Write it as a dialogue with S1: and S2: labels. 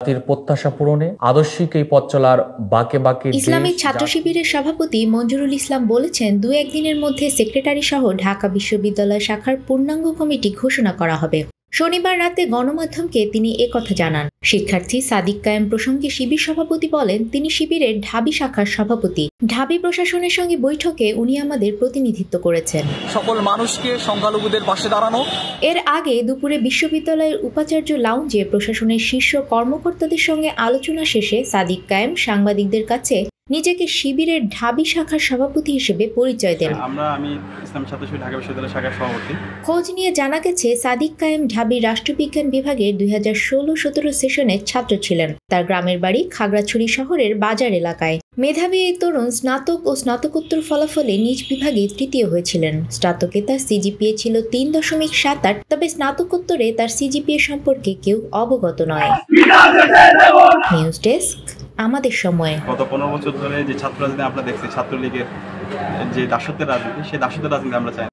S1: জাতির প্রত্যাশা পূরণে আদর্শিক এই পথ চলার বাঁকে বাঁকে
S2: ইসলামিক ছাত্র শিবিরের সভাপতি মঞ্জুরুল ইসলাম বলেছেন, ২-১ দিনের মধ্যে সেক্রেটারি সহ ঢাকা বিশ্ববিদ্যালয় শাখার পূর্ণাঙ্গ কমিটি ঘোষণা করা হবে। শনিবার রাতে গণমাধ্যমকে তিনি একথা জানান। শিক্ষার্থী সাদিক কায়েম প্রসঙ্গে শিবির সভাপতি বলেন, তিনি শিবিরের ঢাবি শাখার সভাপতি। ঢাবি প্রশাসনের সঙ্গে বৈঠকে উনি আমাদের প্রতিনিধিত্ব করেছেন।
S3: সকল মানুষকে সংখ্যালঘুদের পাশে দাঁড়ানো।
S2: এর আগে দুপুরে বিশ্ববিদ্যালয়ের উপাচার্য লাউঞ্জে প্রশাসনের শীর্ষ কর্মকর্তাদের সঙ্গে আলোচনা শেষে সাদিক কায়েম সাংবাদিকদের কাছে নিজেকে শিবিরের ঢাবি শাখার সভাপতি হিসেবে পরিচয় দেন।
S4: আমি ইসলামী ছাত্র শিবির ঢাকা বিশ্ববিদ্যালয় শাখার সভাপতি।
S2: খোঁজ নিয়ে জানা গেছে, সাদিক কায়েম ঢাবি রাষ্ট্রবিজ্ঞান বিভাগের 2016-17 সেশনের ছাত্র ছিলেন। তার গ্রামের বাড়ি খাগড়াছড়ি শহরের বাজার এলাকায়। মেধাবী এই তরুণ স্নাতক ও স্নাতকোত্তর ফলাফলে নিজ বিভাগে তৃতীয় হয়েছিলেন। স্নাতকে তার সিজিপিএ ছিল 3.78, তবে স্নাতকোত্তরে তার সিজিপিএ সম্পর্কে কেউ অবগত নয়। নিউজ ডেস্ক, আমাদের সময়।
S4: গত 15 বছর ধরে যে ছাত্র রাজনীতি আমরা দেখছি, ছাত্রলীগের যে দাসত্বের রাজনীতি, সেই দাসত্বের রাজনীতি আমরা চাই।